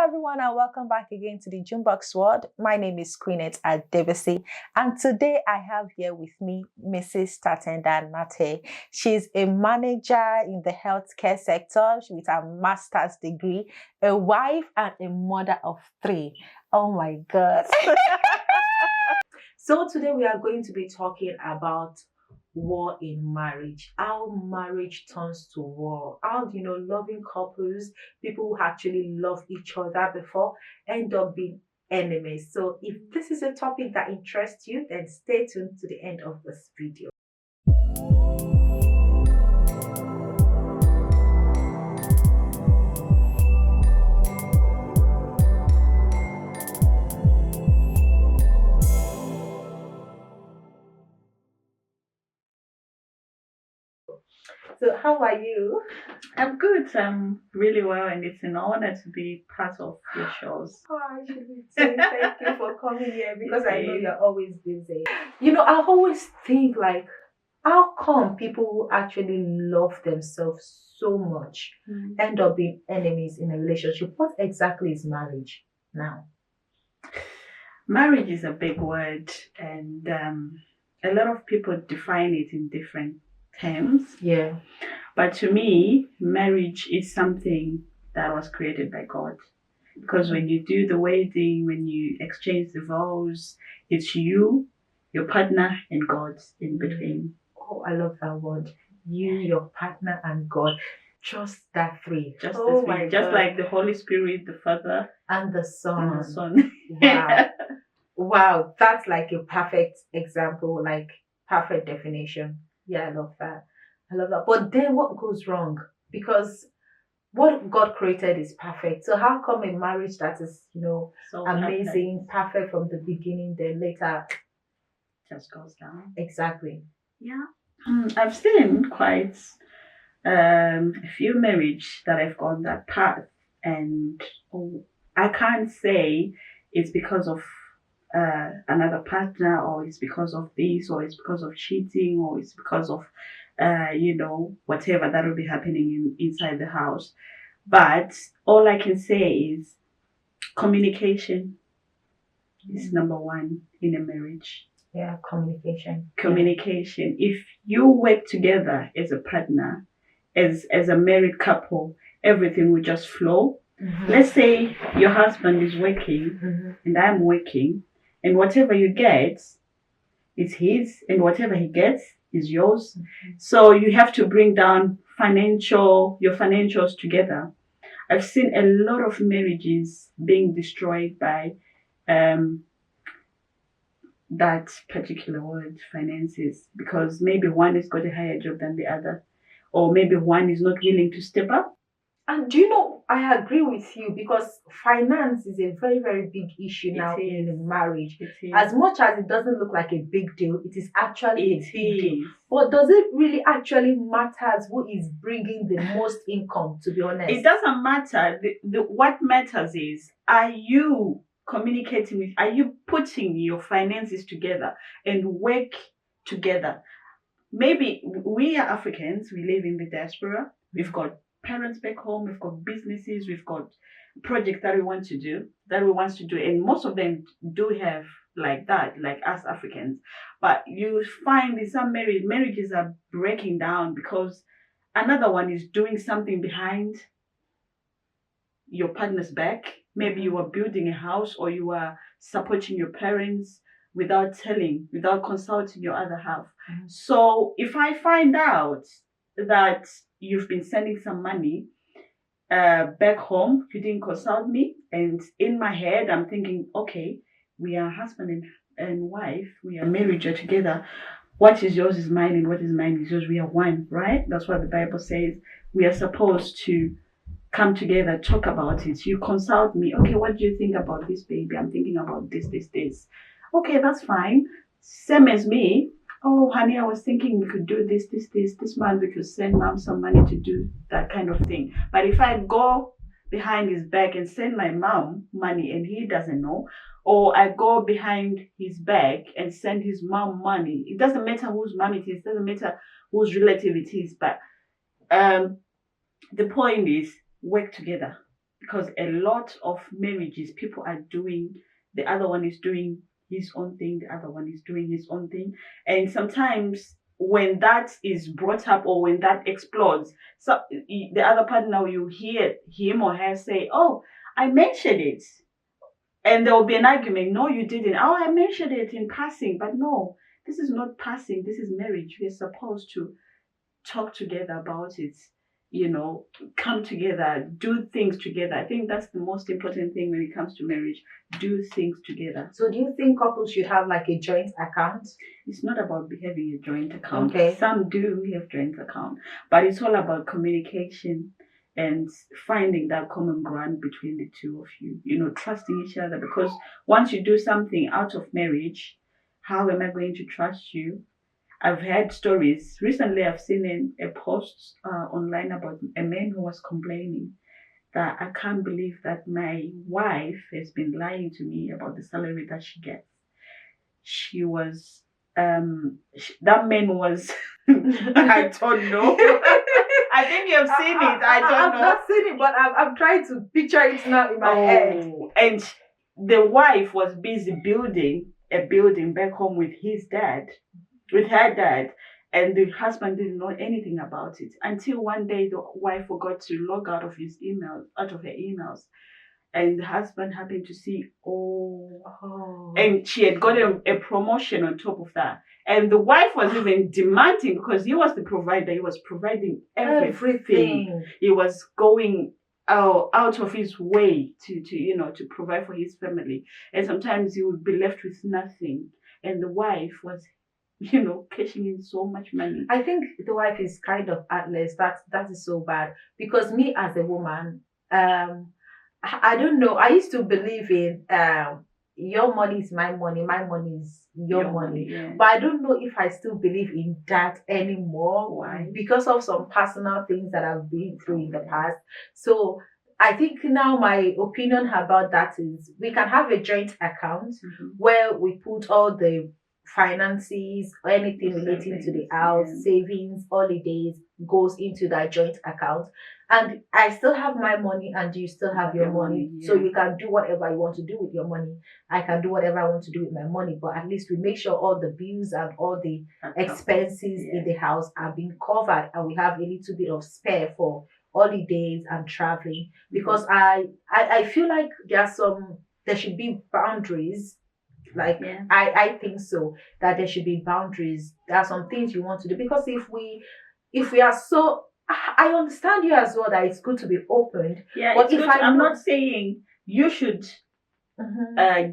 everyone, and welcome back again to the Junebox World. My name is Queenette Adebisi, and today I have here with me Mrs. Tatenda Nate. She's a manager in the healthcare sector with a master's degree, a wife, and a mother of three. Oh my God. So today we are going to be talking about war in marriage, how marriage turns to war, how loving couples, people who actually love each other before, end up being enemies. So if this is a topic that interests you, then stay tuned to the end of this video. So how are you? I'm good. I'm really well, and it's an honor to be part of your shows. Oh, I should be saying thank you for coming here because I know you're always busy. I always think like, how come people who actually love themselves so much end up being enemies in a relationship? What exactly is marriage now? Marriage is a big word, and a lot of people define it in different terms. Yeah. But to me, marriage is something that was created by God. Because when you do the wedding, when you exchange the vows, it's you, your partner, and God in between. Oh, I love that word. You, your partner, and God. Just that three. Just the three. Just like the Holy Spirit, the Father, and the Son. And the Son. Wow. Wow. That's like a perfect example, like perfect definition. Yeah, I love that. I love that. But then what goes wrong? Because what God created is perfect. So how come a marriage that is, so amazing, perfect from the beginning, then later just goes down? Exactly. Yeah. I've seen quite a few marriages that have gone that path, and I can't say it's because of another partner, or it's because of this, or it's because of cheating, or it's because of whatever that will be happening inside the house. But all I can say is communication is number one in a marriage. Yeah, communication. Communication. Yeah. If you work together as a partner, as a married couple, everything will just flow. Mm-hmm. Let's say your husband is working and I'm working, and whatever you get is his, and whatever he gets is yours. Mm-hmm. So you have to bring down your financials together. I've seen a lot of marriages being destroyed by that particular word, finances, because maybe one has got a higher job than the other, or maybe one is not willing to step up. And I agree with you, because finance is a very, very big issue now in marriage. As much as it doesn't look like a big deal, it is actually a big deal. But does it really actually matter who is bringing the most income, to be honest? It doesn't matter. What matters is, are you communicating with, are you putting your finances together and work together? Maybe we are Africans, we live in the diaspora, we've got parents back home, we've got businesses, we've got projects that we want to do, and most of them do have like that, like us Africans. But you find in some marriages are breaking down because another one is doing something behind your partner's back. Maybe you are building a house, or you are supporting your parents without consulting your other half. Mm-hmm. So if I find out that you've been sending some money back home, you didn't consult me, and in my head I'm thinking, okay, we are husband and wife, we are married together, what is yours is mine, and what is mine is yours, we are one, right? That's what the Bible says. We are supposed to come together, talk about it. You consult me. Okay, what do you think about this, baby? I'm thinking about this. Okay, that's fine. Same as me. Oh, honey, I was thinking we could do this month. We could send mom some money to do that kind of thing. But if I go behind his back and send my mom money and he doesn't know, or I go behind his back and send his mom money, it doesn't matter whose mom it is, it doesn't matter whose relative it is, but the point is, work together. because a lot of marriages, people are doing, the other one is doing his own thing, the other one is doing his own thing. And sometimes when that is brought up or when that explodes, so the other partner, you hear him or her say, "Oh, I mentioned it." And there will be an argument. "No, you didn't." "Oh, I mentioned it in passing." But no, this is not passing. This is marriage. We're supposed to talk together about it, come together, do things together. I think that's the most important thing when it comes to marriage. Do things together. So do you think couples should have like a joint account? It's not about having a joint account. Okay. Some do have joint account, but it's all about communication and finding that common ground between the two of you, trusting each other. Because once you do something out of marriage, how am I going to trust you? I've heard stories. Recently, I've seen a post online about a man who was complaining that I can't believe that my wife has been lying to me about the salary that she gets. She was, that man was, I don't know. I think you've seen it. I don't know. I've not seen it, but I'm trying to picture it now in my head. And the wife was busy building a building back home with her dad, and the husband didn't know anything about it until one day the wife forgot to log out of her emails, and the husband happened to see, and she had got a promotion on top of that, and the wife was even demanding, because he was the provider. He was providing everything. He was going out of his way to provide for his family, and sometimes he would be left with nothing, and the wife was cashing in so much money. I think the wife is kind of heartless. That is so bad. Because me as a woman, I don't know. I used to believe in your money is my money is your money. Yeah. But I don't know if I still believe in that anymore. Why? Because of some personal things that I've been through in the past. So I think now my opinion about that is we can have a joint account where we put all the finances or anything relating to the house, savings, holidays goes into that joint account. And I still have my money and you still have your money. So you can do whatever you want to do with your money. I can do whatever I want to do with my money. But at least we make sure all the bills and all the expenses in the house are being covered, and we have a little bit of spare for holidays and traveling. Because I feel like there should be boundaries. Like I think so, that there should be boundaries. There are some things you want to do, because if we are so, I understand you as well that it's good to be opened. Yeah, but I'm not saying you should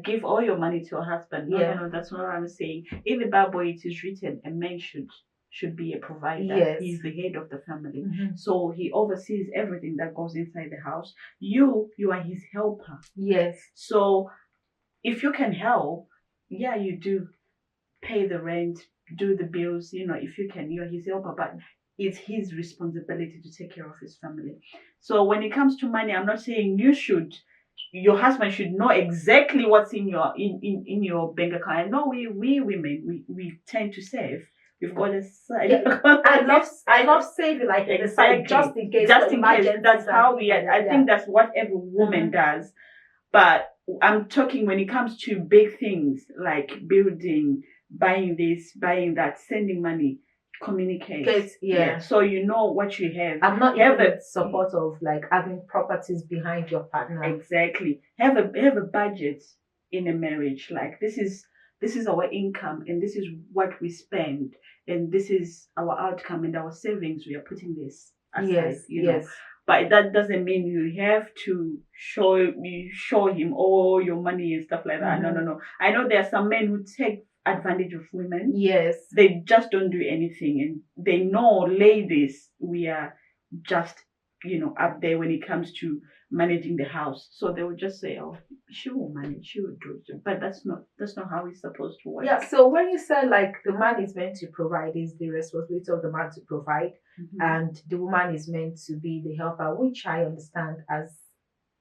give all your money to your husband. No, that's not what I'm saying. In the Bible, it is written a man should be a provider. Yes. He's the head of the family. So he oversees everything that goes inside the house. You are his helper. Yes. So if you can help, you do pay the rent, do the bills, if you can, you're his helper, but it's his responsibility to take care of his family. So when it comes to money, I'm not saying your husband should know exactly what's in your bank account. I know we women, we tend to save. We've got a side. Yeah. I love saving, like in the side, just in case. Just in case. That's how we are. I think that's what every woman does. But I'm talking when it comes to big things like building, buying this, buying that, sending money, communicate. So you know what you have. I'm not even support of like having properties behind your partner. Exactly. Have a budget in a marriage. Like this is our income, and this is what we spend, and this is our outcome, and our savings. We are putting this aside. Yes. But that doesn't mean you have to show him all your money and stuff like that. No. I know there are some men who take advantage of women. Yes. They just don't do anything, and they know, ladies, we are just up there when it comes to managing the house. So they will just say, "Oh, she will manage, she will do it." But that's not how it's supposed to work. Yeah. So when you said like the man is meant to provide, is the responsibility of the man to provide, and the woman is meant to be the helper, which I understand as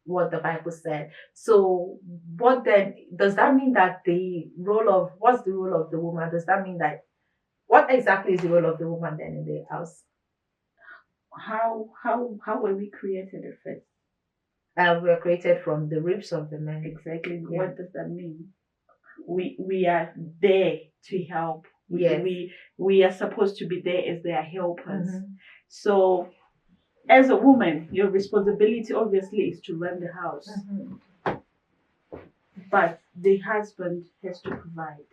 what the Bible said. So what then does that mean? That what's the role of the woman? Does that mean that what exactly is the role of the woman then in the house? How were we created at first? We are created from the ribs of the man. Exactly. Yeah. What does that mean? We are there to help. Yes. We are supposed to be there as their helpers. Mhm. So as a woman, your responsibility obviously is to run the house, but the husband has to provide.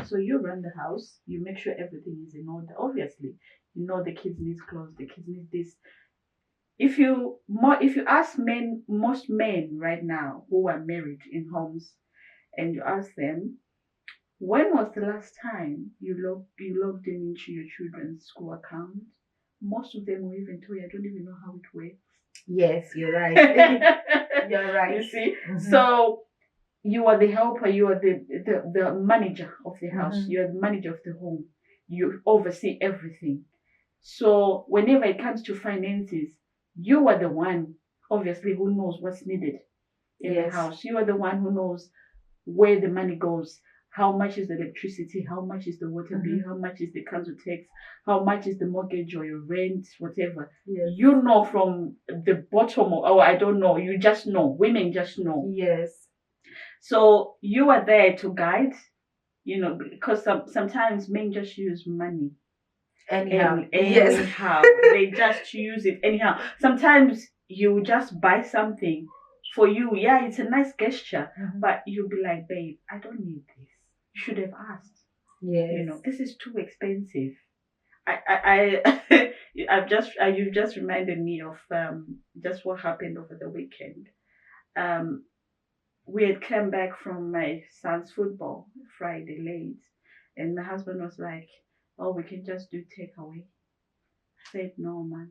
So you run the house, you make sure everything is in order. Obviously, you know the kids need clothes, the kids need this. If you ask men, most men right now who are married in homes, and you ask them, when was the last time you logged in into your children's school account? Most of them will even tell you, I don't even know how it works. Yes, you're right. You're right. You see? Mhm. So you are the helper, you are the manager of the house, Mhm. you are the manager of the home, you oversee everything. So whenever it comes to finances, you are the one, obviously, who knows what's needed in the Yes. house. You are the one who knows where the money goes. How much is the electricity? How much is the water bill? How much is the council tax? How much is the mortgage or your rent? Whatever. Yes. You know from the bottom of, oh, I don't know. You just know. Women just know. Yes. So you are there to guide, because sometimes men just use money Anyhow. anyhow. They just use it anyhow. Sometimes you just buy something for you. Yeah, it's a nice gesture, but you'll be like, babe, I don't need this. You should have asked. Yes. This is too expensive. I you've just reminded me of just what happened over the weekend. We had come back from my son's football Friday late, and my husband was like, "Oh, we can just do takeaway." I said, "No, man,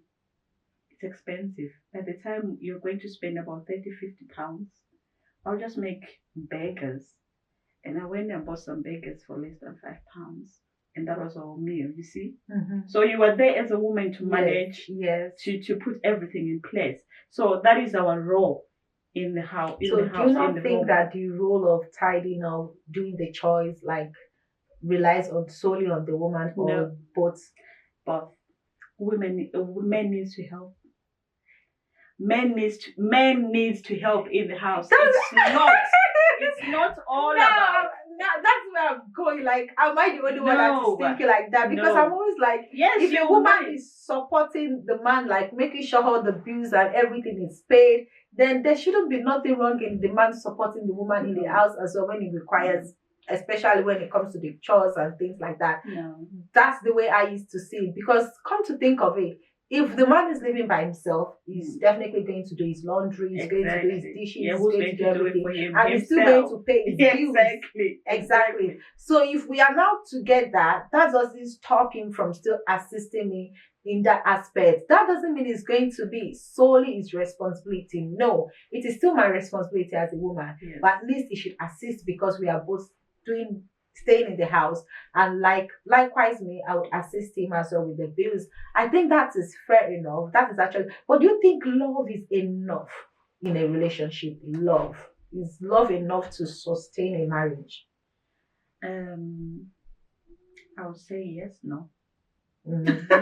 it's expensive. By the time you're going to spend about 30, 50 pounds, I'll just make burgers." And I went and bought some burgers for less than £5. And that was our meal, you see? So you were there as a woman to manage, Yes. to put everything in place. So that is our role in the house. So do you not think that the role of tidying up, doing the chores, like relies on solely on the woman, or both? Both. Men needs to help. Men needs to help in the house. It's not all about. That's where I'm going. Like, am I the only one that is thinking like that? Because I'm always like, yes, if a woman is supporting the man, like making sure all the bills and everything is paid, then there shouldn't be nothing wrong in the man supporting the woman in the house as well when it requires, especially when it comes to the chores and things like that. No. That's the way I used to see it. Because come to think of it, if the man is living by himself, he's definitely going to do his laundry, he's going to do his dishes, he's going to do everything, and he's still going to pay his bills. Exactly. So if we are now together, that doesn't stop him from still assisting me in that aspect. That doesn't mean it's going to be solely his responsibility. No, it is still my responsibility as a woman. Yes. But at least he should assist because we are both staying in the house, and likewise me, I would assist him as well with the bills. I think that is fair enough. That is actually, but do you think love is enough in a relationship? Is love enough to sustain a marriage? I would say yes, no. Yes, no.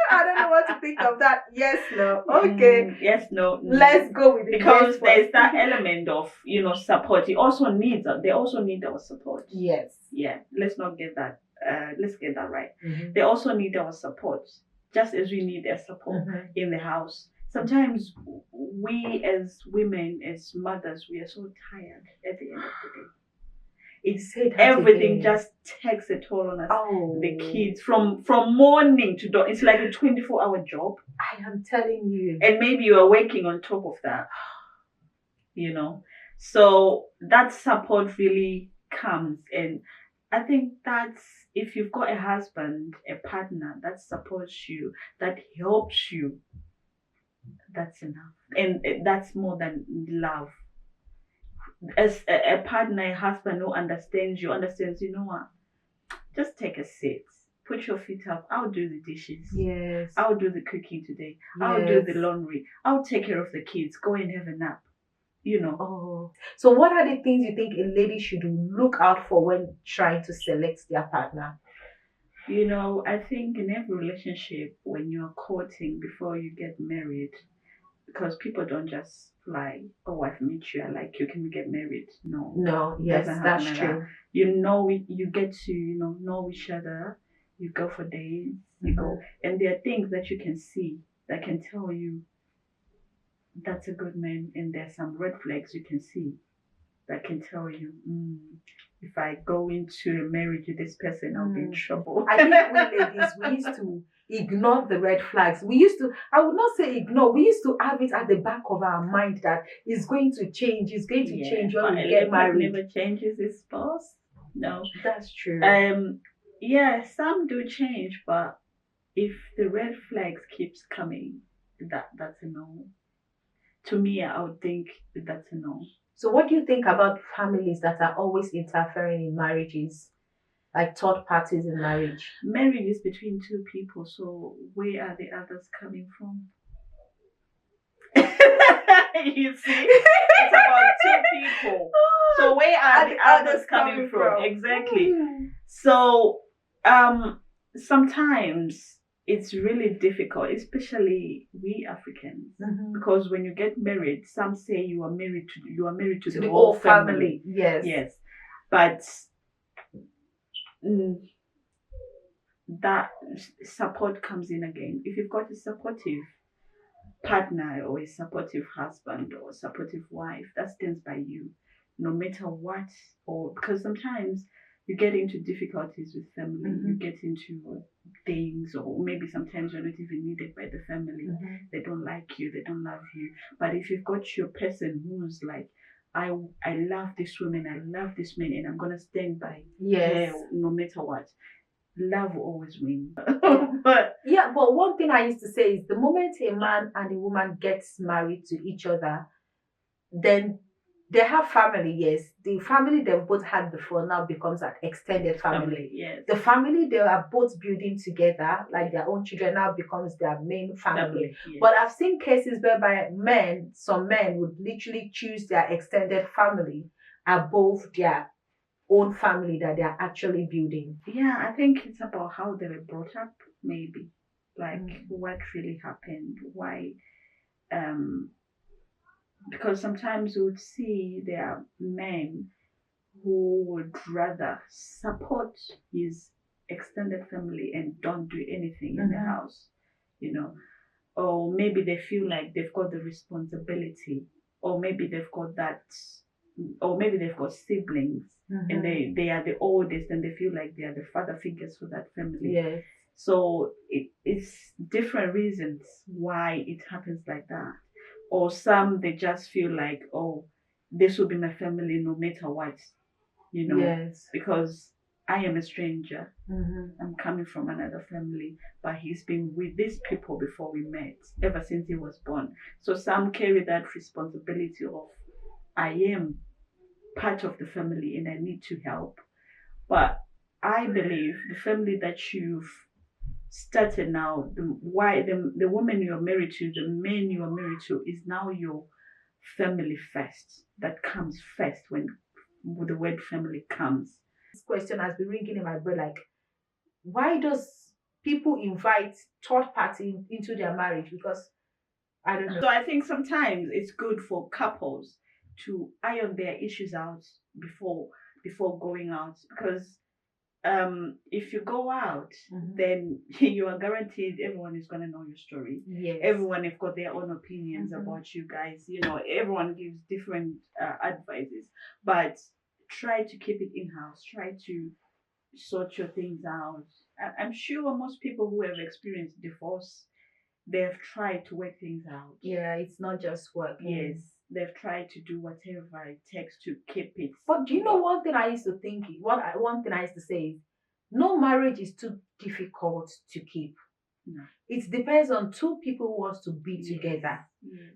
I don't know what to think of that. Yes, no. Okay. Yes, no. Let's go with it. Because there's that element of support. They also need our support. Yes. Yeah. Let's not get that. Let's get that right. They also need our support, just as we need their support in the house. Sometimes we as women, as mothers, we are so tired at the end of the day. Everything just takes a toll on us. The kids from morning to dawn. It's like a 24-hour job. I am telling you. And maybe you are working on top of that. So that support really comes. And I think that's, if you've got a husband, a partner that supports you, that helps you, that's enough. And that's more than love. As a partner, a husband who understands, you know what? Just take a seat. Put your feet up. I'll do the dishes. Yes. I'll do the cooking today. Yes. I'll do the laundry. I'll take care of the kids. Go and have a nap. So what are the things you think a lady should look out for when trying to select their partner? I think in every relationship, when you're courting before you get married, because people don't just fly. Oh, I've met you. I like you. Can we get married? No, No, it yes, doesn't happen that's like true. that. You get to know each other. You go for dates. You go, and there are things that you can see that can tell you that's a good man, and there's some red flags you can see that can tell you, if I go into a marriage with this person, I'll be in trouble. I think we ladies, we used to ignore the red flags. I would not say ignore, we used to have it at the back of our mind that it's going to change, change when we get married. Never changes its spouse. No. That's true. Yeah, some do change, but if the red flags keeps coming, that's a no. To me, I would think that's a no. So what do you think about families that are always interfering in marriages? Like third parties in marriage? Marriage is between two people, so where are the others coming from? You see, it's about two people. So where are the others coming from? Exactly. So sometimes it's really difficult, especially we Africans, because when you get married, some say you are married to the whole family. Yes, but that support comes in again. If you've got a supportive partner or a supportive husband or a supportive wife that stands by you no matter what, or because sometimes you get into difficulties with family, you get into things, or maybe sometimes you're not even needed by the family. They don't like you, they don't love you. But if you've got your person who's like, I love this woman, I love this man, and I'm gonna stand by her no matter what, love will always win. But one thing I used to say is the moment a man and a woman gets married to each other, then they have family. Yes, the family they've both had before now becomes an extended family. Yes. The family they are both building together, like their own children, now becomes their main family. Yes. But I've seen cases whereby some men would literally choose their extended family above their own family that they are actually building. Yeah, I think it's about how they were brought up, maybe. Like what really happened, why because sometimes you would see there are men who would rather support his extended family and don't do anything in the house, or maybe they feel like they've got the responsibility, or maybe they've got that, or maybe they've got siblings and they are the oldest and they feel like they are the father figures for that family. Yes. So it's different reasons why it happens like that. Or some, they just feel like, oh, this will be my family no matter what, Yes. because I am a stranger. I'm coming from another family, but he's been with these people before we met, ever since he was born. So some carry that responsibility of, I am part of the family and I need to help. But I believe the family that you've started now, the woman you're married to, the man you are married to, is now your family first. That comes first when the word family comes. This question has been ringing in my brain, like, why does people invite third party into their marriage? Because I don't know. So I think sometimes it's good for couples to iron their issues out before going out, because if you go out, then you are guaranteed everyone is going to know your story. Yes. Everyone have got their own opinions about you guys. Everyone gives different advices, but try to keep it in-house. Try to sort your things out. I'm sure most people who have experienced divorce, they've tried to work things out. Yeah, it's not just working. Yes, they've tried to do whatever it takes to keep it. But do you know one thing I used to think? One thing I used to say is, no marriage is too difficult to keep. No. It depends on two people who wants to be together.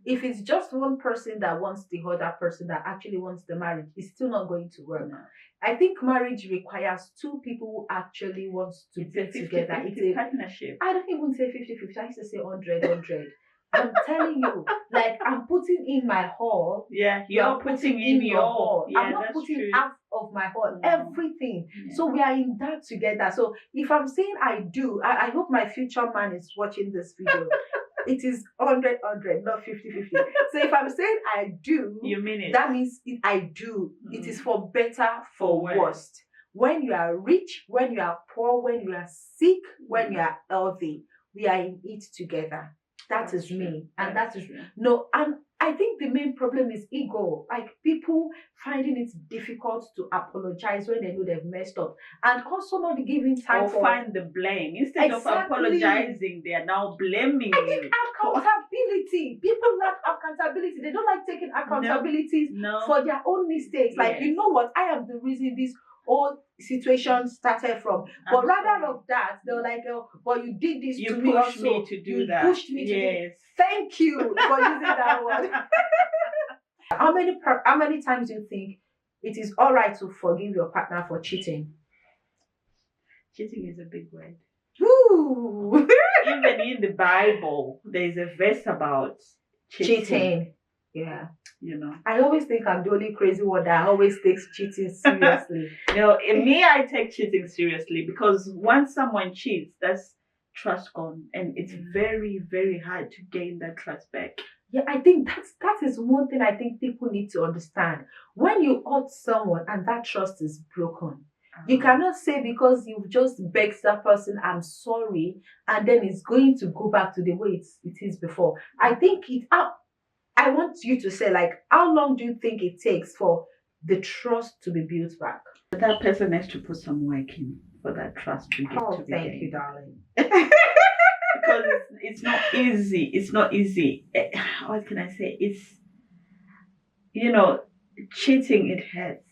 If it's just one person that wants the other person that actually wants the marriage, it's still not going to work. No. I think marriage requires two people who actually want to be together. It's a partnership. I don't even say 50-50. I used to say 100-100. I'm telling you, like, I'm putting in my all. Yeah, you're putting in your all. Yeah, I'm not putting true. half of my all, everything. Yeah. So we are in that together. So if I'm saying I do, I hope my future man is watching this video. it is 100, not 50-50. So if I'm saying I do, You mean it? that means I do. It is for better, for For worse. When you are rich, when you are poor, when you are sick, when you are healthy, we are in it together. That is me. And that is true. no, and I think the main problem is ego. Like people finding it difficult to apologize when they know they've messed up. And also not giving time Or for find the blame. Instead of apologizing, they are now blaming I you. think accountability. People lack accountability. They don't like taking accountability for their own mistakes. Like, you know what? I am the reason this whole situation started from. But rather of that, they're like, oh, but you did this to me also. Me to do that. You pushed me to do it. Thank you for using that word. How many times do you think it is all right to forgive your partner for cheating? Cheating is a big word. Ooh. Even in the Bible, there's a verse about cheating. Yeah. You know. I always think I'm the only crazy one that always takes cheating seriously. In me, I take cheating seriously because once someone cheats, that's trust gone. And it's very, very hard to gain that trust back. Yeah, I think that is one thing I think people need to understand. When you hurt someone and that trust is broken, you cannot say because you've just begged that person, I'm sorry, and then it's going to go back to the way it is before. I think I want you to say, like, how long do you think it takes for the trust to be built back? That person has to put some work in for that trust to get to be thank gained. you, darling. Because it's not easy. It's not easy. What can I say? It's, cheating, it hurts.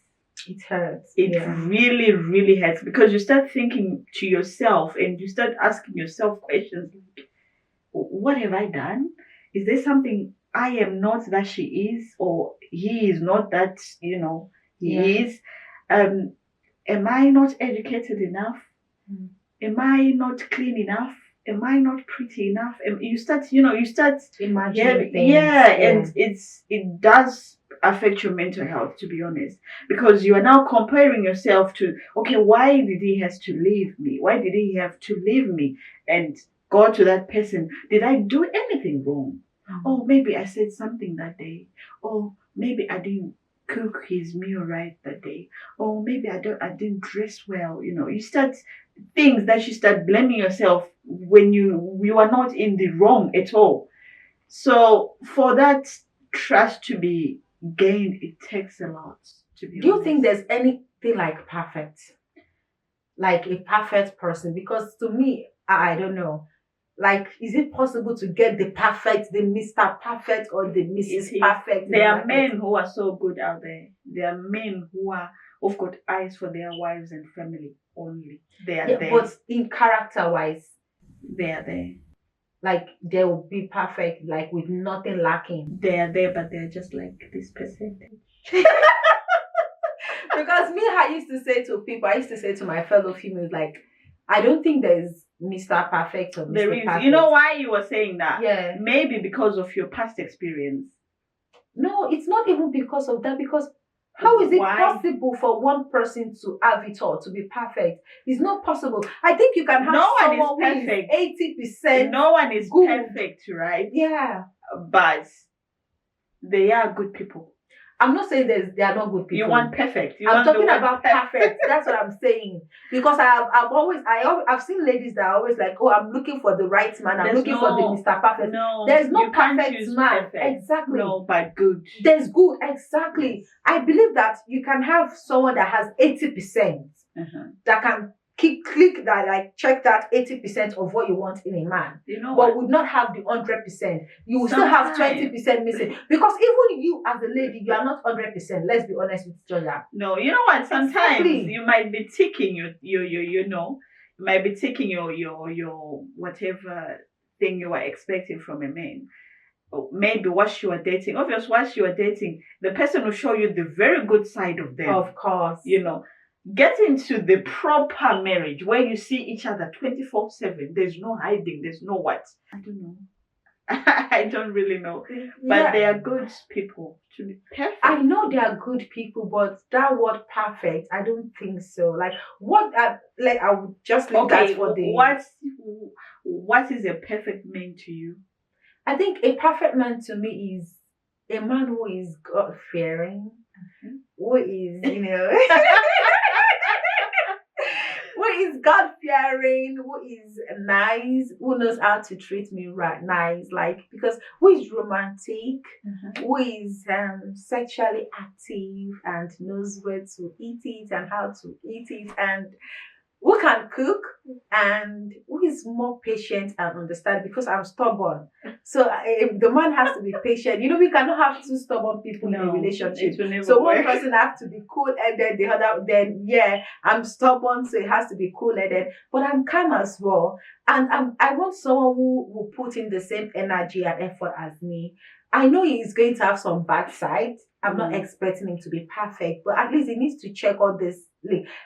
It hurts. It really, really hurts because you start thinking to yourself and you start asking yourself questions like, what have I done? Is there something I am not that she is, or he is not that, he is? Am I not educated enough? Am I not clean enough? Am I not pretty enough? And you start imagining things. And it does affect your mental health, to be honest, because you are now comparing yourself to, okay, why did he have to leave me? Why did he have to leave me and go to that person? Did I do anything wrong? Oh, maybe I said something that day. Oh, maybe I didn't cook his meal right that day. Oh, maybe I didn't dress well. You start things that you start blaming yourself when you are not in the wrong at all. So for that trust to be gained, it takes a lot, to be honest. Do you think there's anything like perfect? Like a perfect person? Because to me, I don't know. Like, is it possible to get the perfect, the Mr. Perfect or the Mrs. Perfect? There are men who are so good out there. There are men who've got eyes for their wives and family only. They are there. But in character-wise, they are there. Like, they will be perfect, like with nothing lacking. They are there, but they're just like this percentage. Because I used to say to my fellow females, like, I don't think there's Mr. Perfect or Mr. There is. Perfect. You know why you were saying that? Yeah. Maybe because of your past experience. No, it's not even because of that. Because how is it possible for one person to have it all, to be perfect? It's not possible. I think you can have someone who is 80%. No one is good. perfect, right? Yeah. But they are good people. I'm not saying they are not good people. You want perfect. I'm talking about perfect. That's what I'm saying. Because I've seen ladies that are always like, oh, I'm looking for the right man. I'm looking for the Mr. Perfect. No, there's no perfect man. Perfect. Exactly. No, but good. There's good. Exactly. I believe that you can have someone that has 80% that can click that, like check that 80% of what you want in a man, but would not have the 100%. You will still have 20% missing, because even you as a lady, you are not 100%. Let's be honest with each other. No, you know what? Sometimes you might be ticking you might be ticking your whatever thing you are expecting from a man. Or maybe whilst you are dating, obviously, whilst you are dating, the person will show you the very good side of them. Of course, Get into the proper marriage where you see each other 24/7. There's no hiding. There's no what. I don't know. I don't really know. But they are good people. To be perfect. I know they are good people, but that word perfect, I don't think so. Like, what? I would just leave that for the. What is a perfect man to you? I think a perfect man to me is a man who is God fearing, who is, who is God fearing, who is nice, who knows how to treat me right nice, like because who is romantic, who is sexually active and knows where to eat it and how to eat it, and who can cook and who is more patient and understand because I'm stubborn. So the man has to be patient. We cannot have two stubborn people in a relationship. It will never So one work. person has to be cool headed, the other then I'm stubborn, so it has to be cool headed. But I'm calm as well. And I want someone who will put in the same energy and effort as me. I know he's going to have some bad sides. I'm not expecting him to be perfect, but at least he needs to check all this.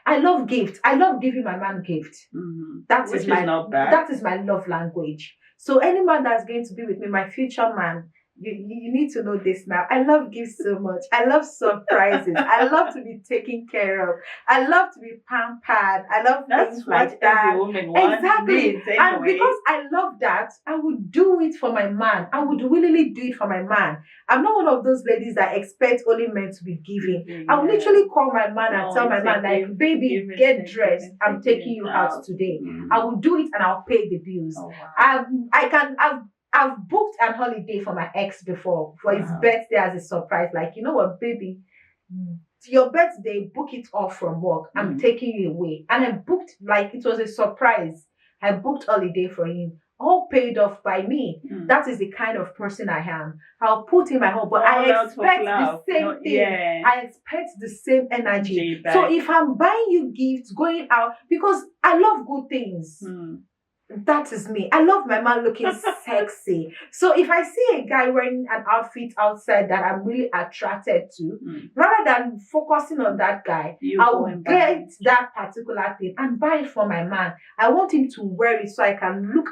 I love gifts. I love giving my man gifts. Which is not bad. That is my love language. So any man that's going to be with me, my future man, you need to know this now. I love gifts so much. I love surprises. I love to be taken care of. I love to be pampered. I love things like that. Every woman wants. Exactly. Needs, anyway. And because I love that, I would do it for my man. I would willingly do it for my man. I'm not one of those ladies that expect only men to be giving. I will literally call my man and tell my man, like, baby, get dressed. I'm taking you out today. I will do it and I'll pay the bills. Oh, wow. I've booked an holiday for my ex before for his birthday as a surprise. Like, you know what, baby, your birthday, book it off from work. I'm taking you away. And I booked, like, it was a surprise. I booked holiday for him, all paid off by me. That is the kind of person I am. I'll put in my home, but I expect the same thing. Yeah. I expect the same energy. So if I'm buying you gifts, going out, because I love good things. That is me. I love my man looking sexy. So if I see a guy wearing an outfit outside that I'm really attracted to, rather than focusing on that guy, I will get that particular thing and buy it for my man. I want him to wear it so I can look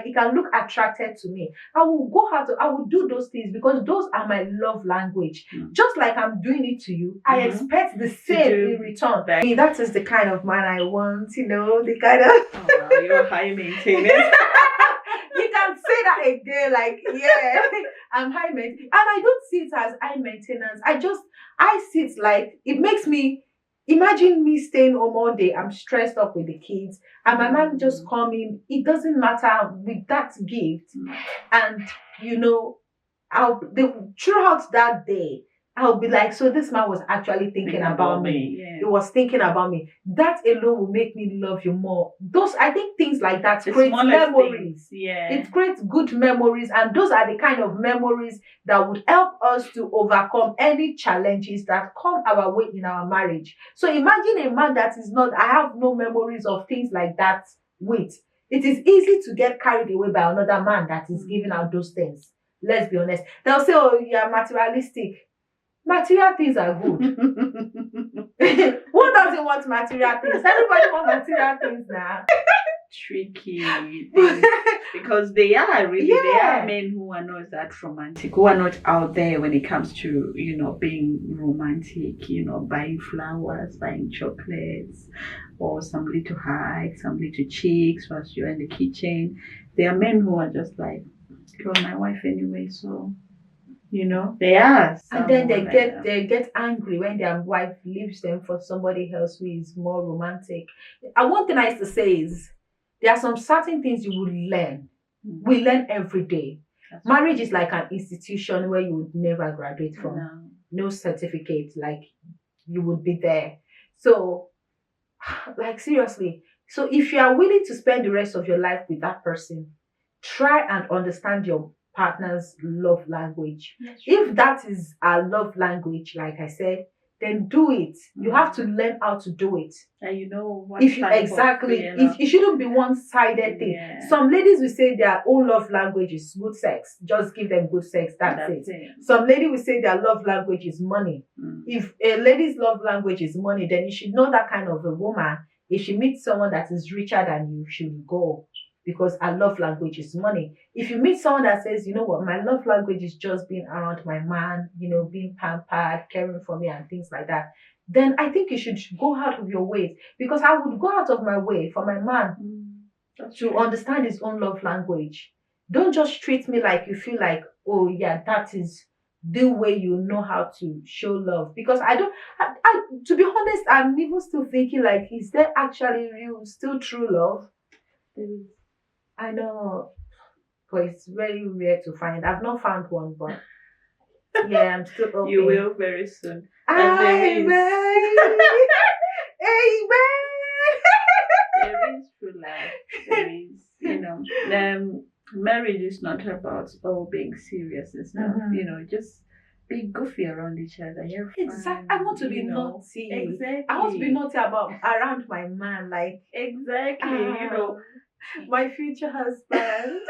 he can look attracted to me. I will do those things because those are my love language. Just like I'm doing it to you, I expect the same in return. That is the kind of man I want, the kind of... Oh, wow, you're high maintenance. You can say that again, like, yeah, I'm high maintenance. And I don't see it as high maintenance. I see it like, it makes me, imagine me staying home all day, I'm stressed up with the kids, and my man just coming, it doesn't matter with that gift. And, throughout that day, I'll be like, so this man was actually thinking about me. Yeah. He was thinking about me. That alone will make me love you more. I think things like that create memories. Yeah. It creates good memories, and those are the kind of memories that would help us to overcome any challenges that come our way in our marriage. So imagine a man that is not, I have no memories of things like that with. It is easy to get carried away by another man that is giving out those things. Let's be honest. They'll say, oh, you're materialistic. Material things are good. Who doesn't want material things? Everybody wants material things now. Tricky things. Because they are men who are not that romantic, who are not out there when it comes to, being romantic, buying flowers, buying chocolates, or some little hugs, some little cheeks whilst you're in the kitchen. There are men who are just like, you're my wife anyway, so... they are. And then they get angry when their wife leaves them for somebody else who is more romantic. And one thing I used to say is, there are some certain things you will learn. We learn every day. Marriage is like an institution where you would never graduate from. No certificate, like you would be there. So, like seriously. So if you are willing to spend the rest of your life with that person, try and understand your partner's love language. If that is our love language, like I said, then do it. You have to learn how to do it. And what if you it shouldn't be one-sided thing. Some ladies will say their own love language is good sex. Just give them good sex. That's it. Some lady will say their love language is money. If a lady's love language is money, then you should know that kind of a woman. If she meets someone that is richer than you, she will go. Because our love language is money. If you meet someone that says, you know what, my love language is just being around my man, being pampered, caring for me and things like that, then I think you should go out of your way. Because I would go out of my way for my man to understand his own love language. Don't just treat me like you feel like, oh yeah, that is the way you know how to show love. Because to be honest, I'm even still thinking like, is there actually real, still true love? I know, but it's very rare to find. I've not found one, but yeah, I'm still open. You will very soon. And Amen. There is true love. There is, marriage is not about all being serious and stuff. Just be goofy around each other. Exactly. I want to be naughty. Exactly. I want to be naughty around my man. Like exactly. My future husband.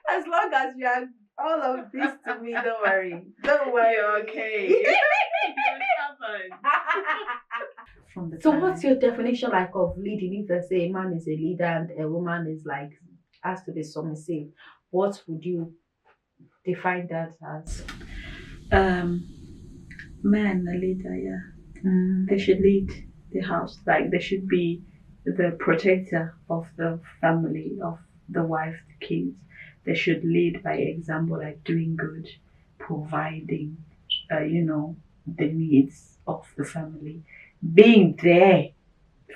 As long as you are all of this to me, don't worry. Don't worry. You're okay. You're covered. So what's your definition like of leading? If they say a man is a leader and a woman is like has to be submissive, what would you define that as? Man, a leader, yeah. They should lead the house. Like they should be the protector of the family, of the wife, the kids. They should lead by example, like doing good, providing, the needs of the family, being there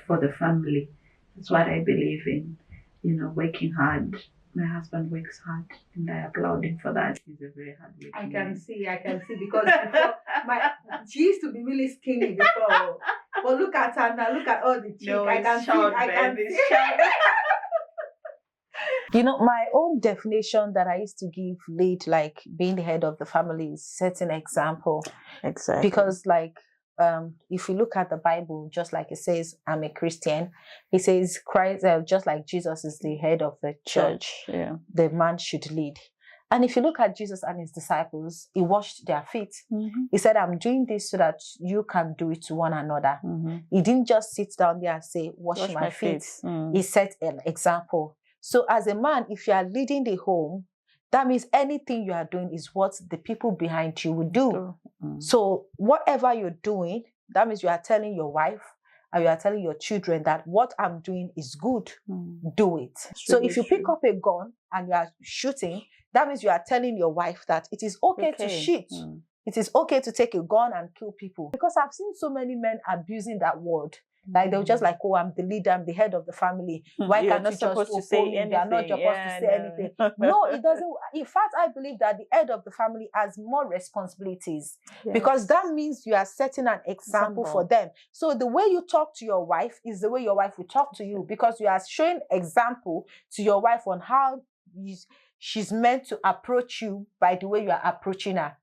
for the family. That's what I believe in. Working hard. My husband works hard, and I applaud him for that. He's a very hard worker. I can see because before she used to be really skinny before. But look at her now, look at all the cheek. No, I can see. My own definition that I used to give lead, like being the head of the family, is set an example. Exactly. Because if you look at the Bible, just like it says, I'm a Christian, it says Christ, just like Jesus is the head of the church, the man should lead. And if you look at Jesus and his disciples, he washed their feet. He said, I'm doing this so that you can do it to one another. He didn't just sit down there and say, wash my feet. He set an example. So as a man, if you are leading the home, that means anything you are doing is what the people behind you will do. So whatever you're doing, that means you are telling your wife and you are telling your children that what I'm doing is good. Do it. So if you pick up a gun and you are shooting, that means you are telling your wife that it is okay to shoot. It is okay to take a gun and kill people. Because I've seen so many men abusing that word. Like they're just like, oh, I'm the leader, I'm the head of the family. Why can't you just say anything? You're not supposed to say anything. No, it doesn't. In fact, I believe that the head of the family has more responsibilities because that means you are setting an example for them. So the way you talk to your wife is the way your wife will talk to you because you are showing example to your wife on how she's meant to approach you by the way you are approaching her.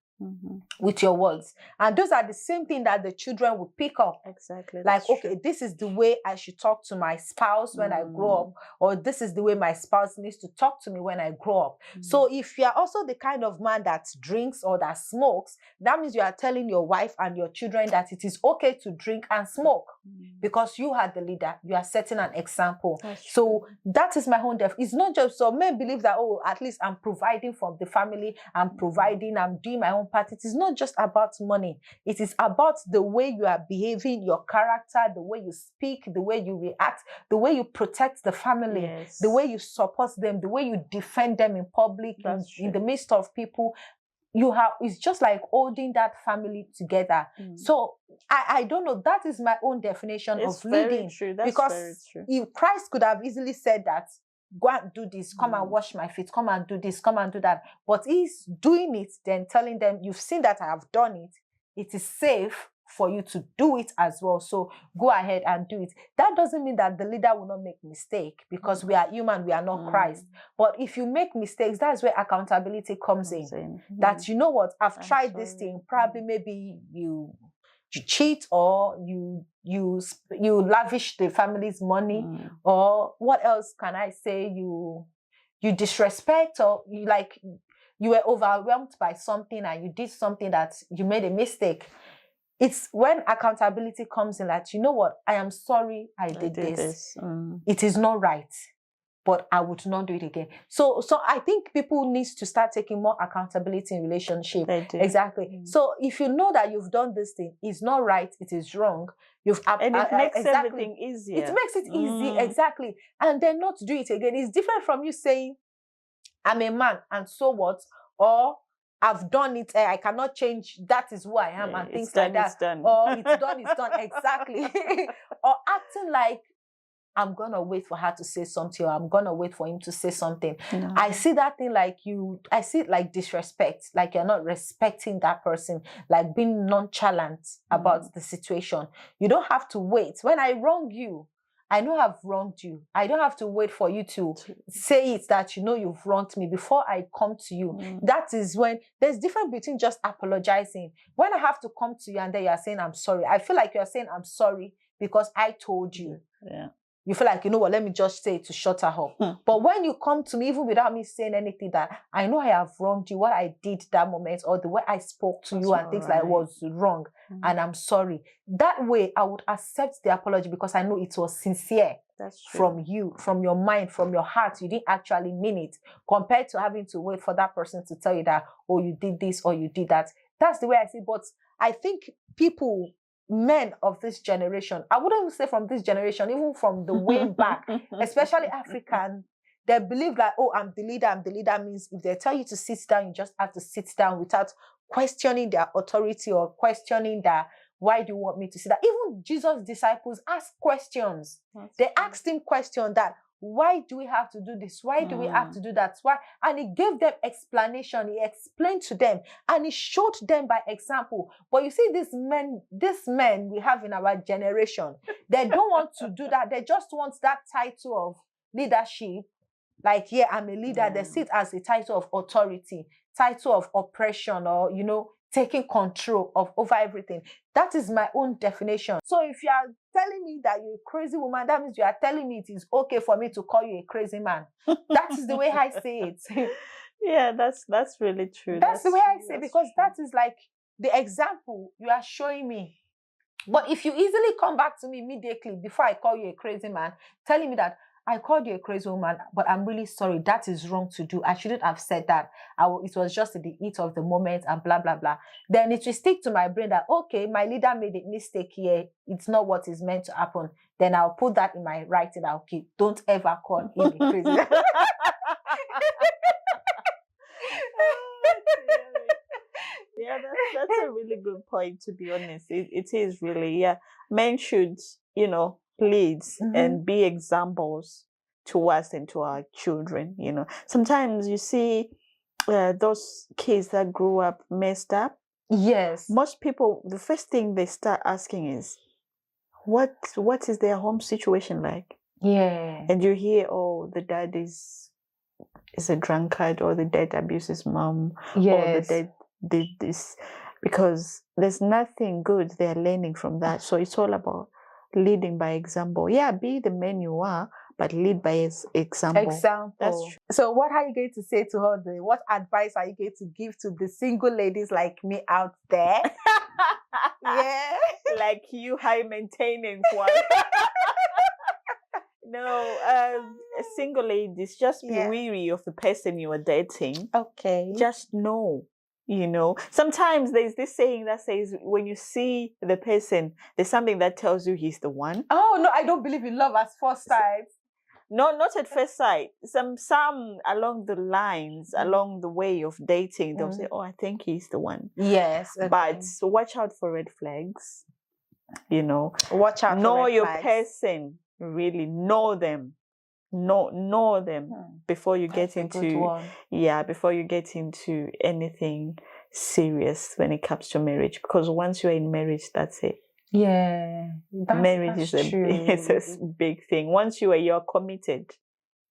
With your words. And those are the same thing that the children will pick up. Exactly. Like, okay, this is the way I should talk to my spouse when I grow up, or this is the way my spouse needs to talk to me when I grow up. So if you are also the kind of man that drinks or that smokes, that means you are telling your wife and your children that it is okay to drink and smoke because you are the leader. You are setting an example. So that is my own It's not just so men believe that, oh, at least I'm providing for the family, I'm doing my own part. It is not just about money. It is about the way you are behaving, your character, the way you speak, the way you react, the way you protect the family, the way you support them, the way you defend them in public, in the midst of people. It's just like holding that family together. So I don't know. That is my own definition of leading. Because if Christ could have easily said that, go and do this, come and wash my feet, come and do this, come and do that. But he's doing it, then telling them, you've seen that I have done it. It is safe for you to do it as well. So go ahead and do it. That doesn't mean that the leader will not make mistake because we are human, we are not Christ. But if you make mistakes, that's where accountability comes in. That, you know what, I've tried this thing. Probably maybe you cheat or you lavish the family's money or what else can I say? You disrespect or you were overwhelmed by something and you did something that you made a mistake. It's when accountability comes in that, you know what, I am sorry I did this. It is not right, but I would not do it again. So I think people need to start taking more accountability in relationship. Exactly. So if you know that you've done this thing, it's not right, it is wrong. And it makes everything easier. It makes it easy, exactly. And then not do it again. It's different from you saying, I'm a man, and so what? Or I've done it, I cannot change, that is who I am, and things like that. It's done. Or it's done, it's done. Exactly. Or acting like I'm gonna wait for her to say something, or I'm gonna wait for him to say something. No. I see that thing like I see it like disrespect, like you're not respecting that person, like being nonchalant about the situation. You don't have to wait. When I wrong you, I know I've wronged you. I don't have to wait for you to say it that you know you've wronged me before I come to you. That is when there's difference between just apologizing. When I have to come to you and then you are saying I'm sorry, I feel like you're saying I'm sorry because I told you. Yeah. You feel like, you know what, let me just say it to shut her up. But when you come to me, even without me saying anything, that I know I have wronged you, what I did that moment, or the way I spoke to you and things like was wrong, and I'm sorry. That way, I would accept the apology because I know it was sincere. That's true. From you, from your mind, from your heart. You didn't actually mean it, compared to having to wait for that person to tell you that, oh, you did this or you did that. That's the way I see it. But I think men of this generation, I wouldn't even say from this generation, even from the way back, especially African, they believe that, oh, I'm the leader means if they tell you to sit down, you just have to sit down without questioning their authority or questioning that, why do you want me to sit down? Even Jesus' disciples asked questions. They asked him questions that, why do we have to do this? Why do we have to do that? Why? And he gave them explanation. He explained to them and he showed them by example. But you see, these men we have in our generation, they don't want to do that. They just want that title of leadership. Like, yeah, I'm a leader. They see it as a title of authority, title of oppression, or, you know, taking control of over everything. That is my own definition. So if you are telling me that you're a crazy woman, that means you are telling me it is okay for me to call you a crazy man. That is the way I see it. Yeah, that's really true. That's the way I say it, because that is like the example you are showing me. But if you easily come back to me immediately before I call you a crazy man, telling me that I called you a crazy woman, but I'm really sorry, that is wrong to do. I shouldn't have said that. It was just in the heat of the moment and blah, blah, blah. Then it will stick to my brain that, okay, my leader made a mistake here. It's not what is meant to happen. Then I'll put that in my writing. Okay, don't ever call him a crazy man. Yeah, that's a really good point, to be honest. It is really, yeah. Men should, you know, lead and be examples to us and to our children, you know. Sometimes you see those kids that grew up messed up. Yes. Most people, the first thing they start asking is, what is their home situation like? Yeah. And you hear, oh, the dad is a drunkard, or the dad abuses mom, or the dad did this, because there's nothing good they're learning from that. So it's all about leading by example. Yeah, be the man you are, but lead by example. That's true. So what are you going to say to her? What advice are you going to give to the single ladies like me out there? Yeah. Like you, high maintenance one. No, single ladies, just be weary of the person you are dating. Okay. Just know, you know. Sometimes there's this saying that says, when you see the person, there's something that tells you he's the one. Oh, no, I don't believe in love at first sight. No, not at first sight. Some along the lines, along the way of dating, they'll say, oh, I think he's the one. Yes. Okay. But watch out for red flags, you know. Watch out know for red your flags. person. Really know them. Know them before you get into before you get into anything serious when it comes to marriage. Because once you're in marriage, that's it. Yeah, marriage is a big thing. Once you're committed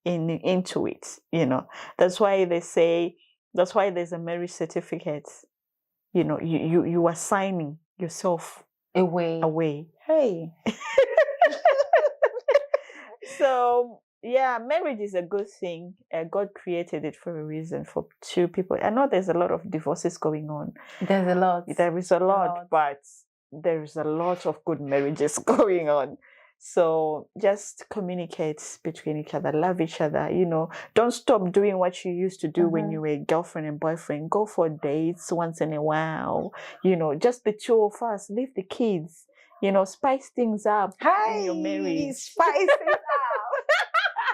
into it, you know. That's why they say, that's why there's a marriage certificate. You know, you are signing yourself away. Hey. So yeah, marriage is a good thing. God created it for a reason, for two people. I know there's a lot of divorces going on. There is a lot, but there's a lot of good marriages going on. So just communicate between each other, love each other, you know. Don't stop doing what you used to do when you were girlfriend and boyfriend. Go for dates once in a while, you know, just the two of us. Leave the kids, you know, spice things up in your marriage. Spice it up.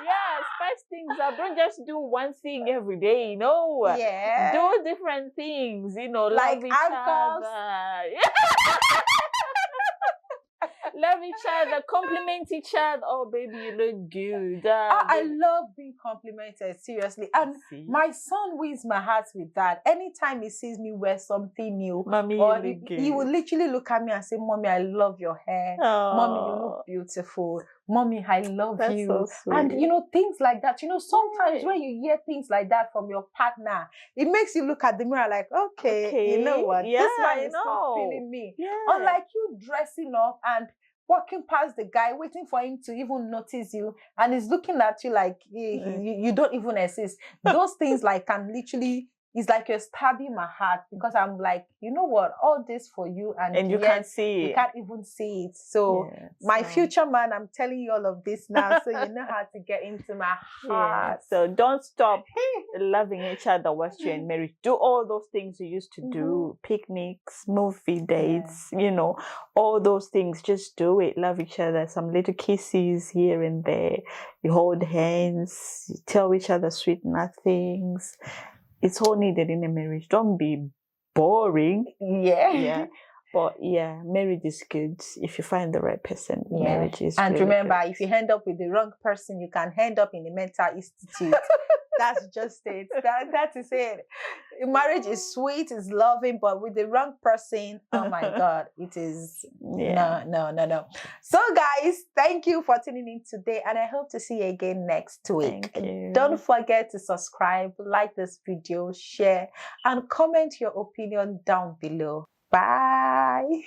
Yeah, spice things up. Don't just do one thing every day. No. Yeah. Do different things, Like love each ankles. other. Love each other, compliment each other. Oh, baby, you look good. I Baby. love being complimented, seriously. And See? my son wins my heart with that. Anytime he sees me wear something new, Mommy, or you look he will good. literally look at me and say, Mommy, I love your hair. Mommy, you Oh, look beautiful. Mommy, I love that's you. so And sweet. things like that. Sometimes Yeah. when you hear things like that from your partner, it makes you look at the mirror like, okay, you know Okay. what? Yeah, This man I is still know. feeling me. Yeah. Unlike you dressing up and walking past the guy, waiting for him to even notice you, and he's looking at you like you don't even exist. Those things like can literally, it's like you're stabbing my heart, because I'm like, you know what, all this for you, and you yet can't see you it. can't even see it. So Yeah, my so- future man, I'm telling you all of this now, so you know how to get into my Yeah. heart. So don't stop loving each other whilst you're in marriage. Do all those things you used to do, picnics, movie dates, all those things. Just do it. Love each other. Some little kisses here and there. You hold hands. You tell each other sweet nothings. It's all needed in a marriage. Don't be boring. Yeah. But yeah, marriage is good. If you find the right person, marriage is And really remember, good. if you end up with the wrong person, you can end up in a mental institute. That's just it. That is it. Marriage is sweet, is loving, but with the wrong person, oh my God, it is no. So guys, thank you for tuning in today, and I hope to see you again next week. Thank you. Don't forget to subscribe, like this video, share, and comment your opinion down below. Bye.